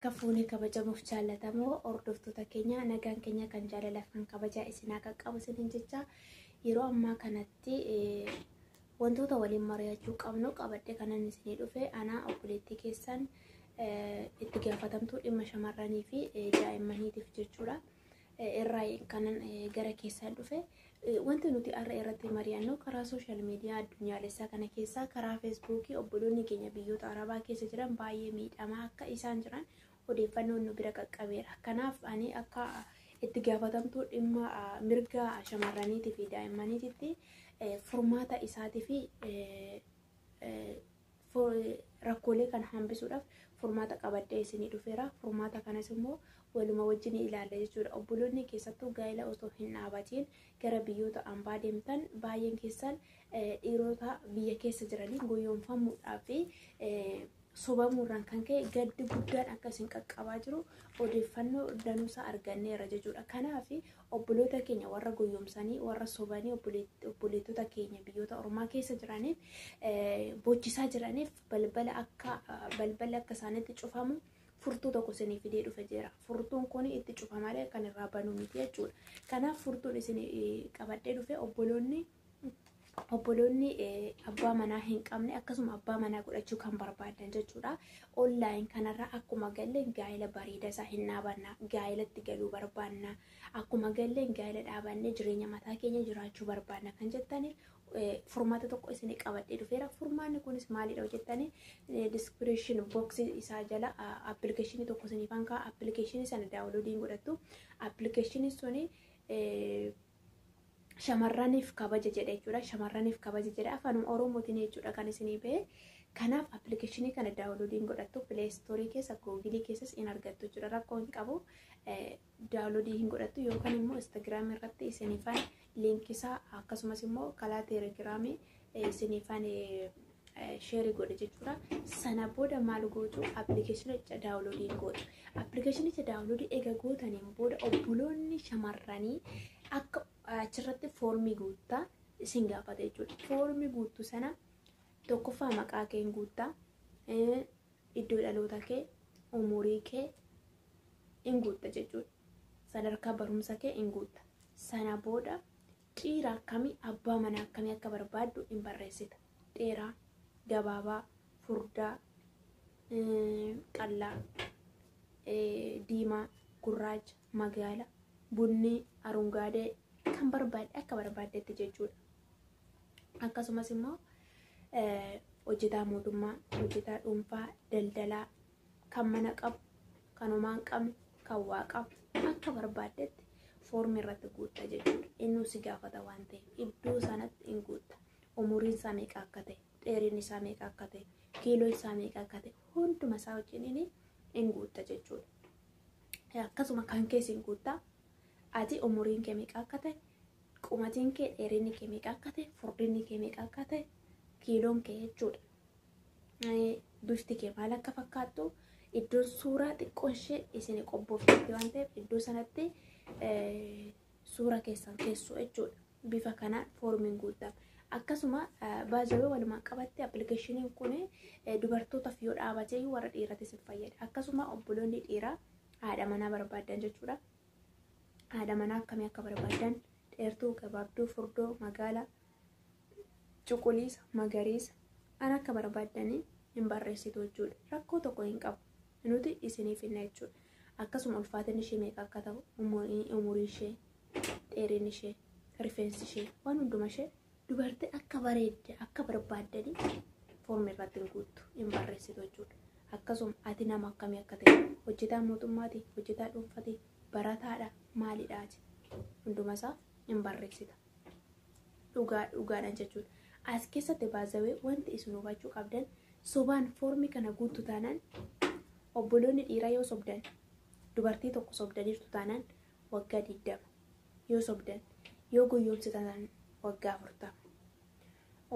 Kafuuni kabajamuuf jaallatamoo hordoftoota keenya nagaan keenya kan jaalalaaf kan kabajaa isinaa qaqqabu isiniin jecha yeroo ammaa kanatti wantoota waliin mari'achuu qabnu qabadde kanan isinii dhufe ana obboleettii keessan itti gaafatamtuu dhimma shamarranii fi daa'immaniitiif jechuudha. Irraa kanan gara keessan dhufe wanti nuti har'a irratti mari'annu karaa sooshaal miidiyaa addunyaalessaa kana keessaa karaa feesbuukii obboloonni keenya biyyoota arabaa keessa jiran baay'ee miidhamaa akka isaan jiran odeeffannoon nu bira qaqqabeera. Kanaaf ani akka itti gaafatamtuu dhimma mirga shamarraniitii fi daa'immaniititti furmaata isaatii fi rakkoolee kan hambisuudhaaf furmaata qabaddee isinii dhufeera. Furmaata kanas immoo waluma wajjin ilaalla jechuudha. Obboloonni keessattuu gaa'ela osoo hin dhaabatiin gara biyyoota ambaa deemtan baay'een keessan dhiirota biyya keessa jiranii guyyoomfamuudhaaf fi sobamuurraan kan ka'e gaddi guddaan akkasiin qaqqabaa jiru odeeffannoo danuusaa arganneera jechuudha. Kanaaf obboloota keenya warra guyyoomsanii warra sobanii obboleettota keenya biyyoota ormaa keessa jiraniif bochisaa jiraniif balbala akka isaanitti cufamu furtuu tokko isinii fidee dhufe jira. Furtuun kun itti cufamalee kan irraa banuu miti jechuudha. Kanaaf furtuun isinii qabadhee dhufe obboloonni abbaa manaa hin qabne akkasuma abbaa manaa godhachuu kan barbaadan jechuudha. Online kanarraa akkuma galleen gaa'ela bareeda isaa hin dhaabanna, gaa'elatti galuu barbaanna, akkuma galleen gaa'ela dhaabannee jireenya mataa keenya jiraachuu barbaanna kan jettaniif furmaata tokko isinii qabadhee dhufeera. Furmaanni kunis maalidha jettanii description box isaa jala appilikeeshinii tokko isiniif hankaa appilikeeshinii sana daawunloodiin godhattu. Appilikeeshinii suni shamarraniif kabaja jedha jechuudha. Shamarraniif kabaja jedha afaan oromootiin jechuudha kan isinii ba'e. Kanaaf appilikeeshinii kana daawunloodiin godhattu Play Store keessa Google keessas in argattu jechuudha. Rakkoo hin qabu daawunloodii hin godhattu yookaan immoo Instagram irratti isiniifan liinkisaa akkasumas immoo karaa Telegiraamii isiniifan sheerii godhe jechuudha. Sana booda maal gootu appilikeeshinicha daawunloodiin gootu. Appilikeeshinicha daawunloodii eega gootaniin booda obboloonni shamarranii akka achirratti foormii guuttaa isin gaafata jechuudha. Foormii guuttu sana tokkoffaa maqaa kee hin guuttaa, iddoo dhaloota kee, umurii kee hin guutta jechuudha. Sadarkaa barumsa kee hin guutta. Sana booda dhiira akkamii abbaa manaa akkamii akka barbaaddu hin barreessita. Dheeraa, gabaabaa, furdaa, qallaa, diimaa, gurraacha, magaala, bunni, arungaadee kan barbaadde akka barbaaddetti jechuudha. Akkasumas immoo hojjetaa mootummaa, hojjetaa dhuunfaa, daldalaa, kan mana qabu, kan homaa hin qabne, kan waa qabu akka barbaaddetti foormii irratti guutta jechuudha. Inni si gaafata waan ta'eef iddoo sanatti hin guutta. Umuriin isaa meeqa akka ta'e, dheerinni isaa meeqa akka ta'e, kiiloon isaa meeqa akka ta'e hunduma isaa wajjin hin guutta jechuudha. Akkasuma kan keessi hin guutta. Ati umuriin kee meeqa akka ta'e, qumatiin kee dheerinni kee meeqa akka ta'e, furdinni kee meeqa akka ta'e, kiiloon kee jechuudha. Bifti kee maal akka fakkaattu iddoon suuraa xiqqoo ishee isin qopheeffate waan ta'eef iddoo sanatti suura keessan keessu jechuudha. Bifa kanaan foormiin guuttama. Akkasuma baazawee walumaa qabatte appilikeeshiniin kun dubartootaaf yoo dhaabate warra dhiiratis hin fayyada. Akkasuma obboloonni dhiiraa haadha manaa barbaadan jechuudha. Haadha manaa akkamii akka barbaadan dheertuu, gabaabduu, furdoo, magaala, cuquliisa, magariisa an akka barbaadanii hin barreessitu jechuudha. Rakkoo tokko hin qabu. Nuti isiniif hinna jechuudha. Akkasuma ulfaatinni ishee meeqa akka ta'u, umurii ishee, dheerinni ishee, rifeensi ishee, waan hunduma ishee dubartii akka bareedde akka barbaaddanii foormii irratti hin guuttu hin barreessitu jechuudha. Akkasuma ati nama akkamii akka ta'e, hojjetaa mootummaati, hojjetaa dhuunfaati, barataadha, maalidhaati hunduma isaa hin barreessita. Dhugaadhaan jechuudha. As keessatti baazawee wanti isin hubachuu qabdan sobaan foormii kana guuttu taanaan obboloonni dhiiraa yoo sobdan dubartii tokko sobdaniirtu taanaan waggaa 20 yoo sobdan yoo guyyoomsitan waggaa 40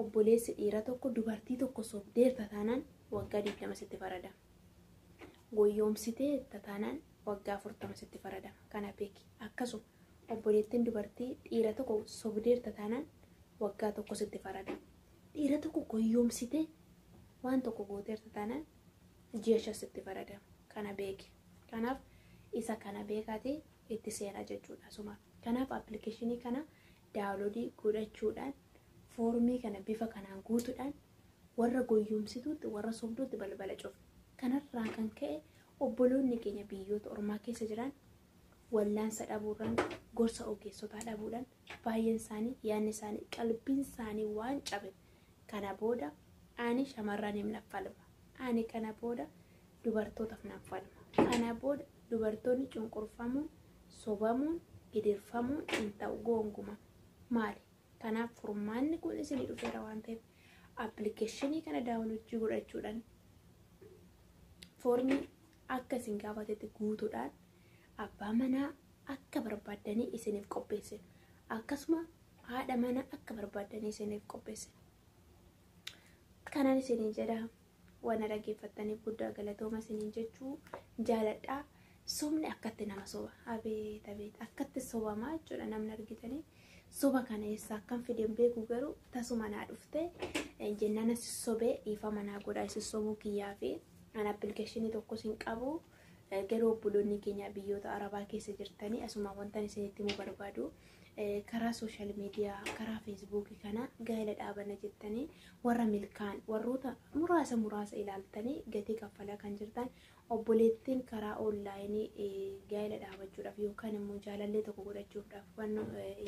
obboleessi dhiira tokko dubartii tokko sobdeerta taanaan waggaa 20 sitti faradama. Guyyoomsitee taanaan waggaa 40 sitti faradama. Kana beeki. Akkasuma obboleettiin dubartii dhiira tokko sobdeerta taanaan waggaa 1 sitti faradama. Dhiira tokko guyyoomsitee waan tokko gooteerta taanaan ji'a 5 sitti faradama. Kana beeki. Kanaaf isa kana beekate itti seena jechuudha suma. Kanaaf appilikeeshinii kana daawunloodii godhachuudhaan foormii kana bifa kanaan guutuudhaan warra goyyumsituutti warra sobduutti balbala cufu. Kanarraa kan ka'e obboloonni keenya biyyoota ormaa keessa jiran wallaansa dhabuudhaan gorsa ogeessotaa dhabuudhaan baay'een isaanii yaadni isaanii qalbiin isaanii waan cabe. Kana booda ani shamarraniif nan falma. Ani kana booda dubartootaaf nan falma. Kana booda dubartoonni cunqurfamuun sobamuun gidirfamuun hin ta'u goonguma. Maali? Kanaaf furmaanni kun isinii dhufeera waan ta'eef appilikeeshinii kana daawunloodii godhachuudhaan foormii akka isin gaafatetti guutuudhaan abbaa manaa akka barbaadanii isiniif qopheessin. Akkasuma haadha manaa akka barbaadanii isiniif qopheessin. Kanaan isiniin jedha waan dhaggeeffattaniif guddaa galatooma isiniin jechuu jaaladhaa. Sobni akkatti nama soba. Abeet abeet akkatti sobamaa jechuudha namni argitanii. Soba kana eessaa akkam fideen beeku garuu tasuma naa dhufte jennaan asi sobee dhiifama naa godhaa isi sobuu kiyyaa fi an appilikeeshinii tokkos hin qabu. Garuu obboloonni keenya biyyoota arabaa keessa jirtanii asuma wantan isinitti himuu barbaadu. Karaa sooshaal miidiyaa karaa feesbuukii kana gaa'ela dhaabana jettanii warra milkaan warroota muraasa ilaaltanii gatii kaffalaa kan jirtan obboleettiin karaa onlaayinii gaa'ela dhaabachuudhaaf yookaan immoo jaalallee tokko godhachuudhaaf waan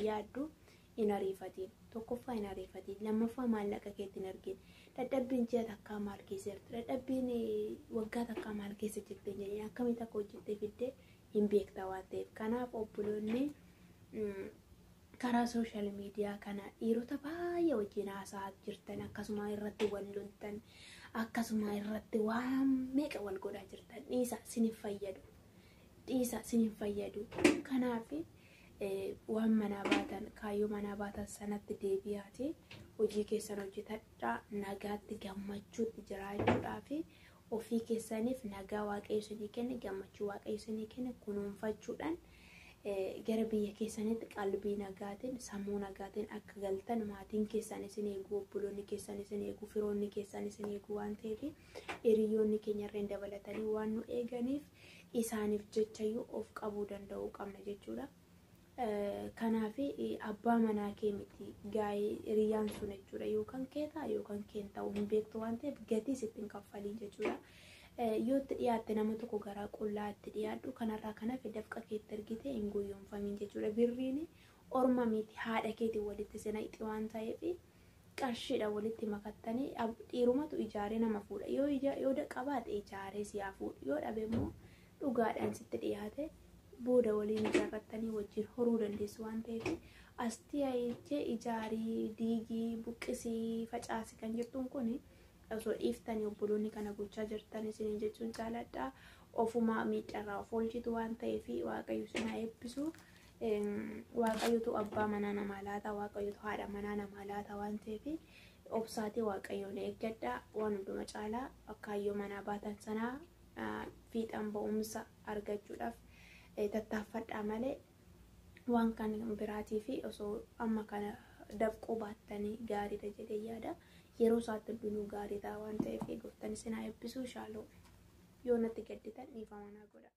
yaaddu hin ariifatiin. Tokkoffaa hin ariifatiin. Lammaffaa maallaqa keetti hin argin. Dadhabbiin ji'a takkaa maal keessa jirti? Dadhabbiin waggaa takkaa maal keessa jirti jedhanii akkamitti akka hojjettee fiddee hin beekta waan ta'eef. Kanaaf obboloonni karaa sooshaal miidiyaa kana dhiirota baay'ee wajjin haasa'aa jirtan akkasuma irratti wal loltan akkasuma irratti waan meeqa wal godhaa jirtan dhiisa siniif fayyadu. Dhiisa siniif fayyadu. Kanaaf waan manaa baatan kaayyoo manaa baatan sanatti deebi'aati hojii keessan hojjetadhaa nagaatti gammachuutti jiraachuudhaa fi ofii keessaniif nagaa waaqayyo isinii kenne gammachuu waaqayyo isinii kenne kunuunfachuudhaan gara biyya keessanitti qalbii nagaatiin sammuu nagaatiin akka galtan maatiin keessan isin eegu obboloonni keessan isin eegu firoonni keessan isin eegu waan ta'eef hiriyoonni keenya irreen dabalatanii waan nu eeganiif isaaniif jechayyuu of qabuu danda'uu qabna jechuudha. Kanaaf abbaa manaa kee miti gaa'ee hiriyaan sun jechuudha yookaan keetaa yookaan keen ta'uu hin beektu waan ta'eef gatii sittiin kaffaliin jechuudha. Yoo itti dhiyaatte nama tokko garaa qullaa itti dhiyaadhu kanarraa kanaaf dafqa keetti argite hin guyyoomfamiin jechuudha. Birriin orma miti haadha keetiin walitti sina ixi waan ta'eef qarshiidha walitti makattanii dhiirumatu ijaaree nama fuudha. Yoo qabaate ijaaree siyaa fuudha. Yoo dhabe immoo dhugaadhaan sitti dhiyaate booda waliin ijaarrattanii wajjin horuu dandeessu waan ta'eef astii ayyichee ijaarii diigii buqqisii facaasi kan jirtuun kuni osoo dhiiftanii obboloonni kana gochaa jirtan isiniin jechuun jaaladhaa. Ofuma miidharraa of oolchitu waan ta'eef waaqayyo isin haa eebbisu. Waaqayyotu abbaa manaa namaa laata waaqayyotu haadha manaa namaa laata waan ta'eef obsaatii waaqayyoon eeggadhaa. Waan hunduma caalaa kaayyoo manaa baatan sanaa fiixan ba'umsa argachuudhaaf tattaaffadhaa malee waan kan biraatii fi osoo amma kana dafquu baattanii gaariidha jedhee yaada. Yeroo isaatti hundinuu gaarii ta'a waan ta'eef gooftaan isin haa eebbisu. Shaaloo yoo natti gadditan dhiifama naa godhaa.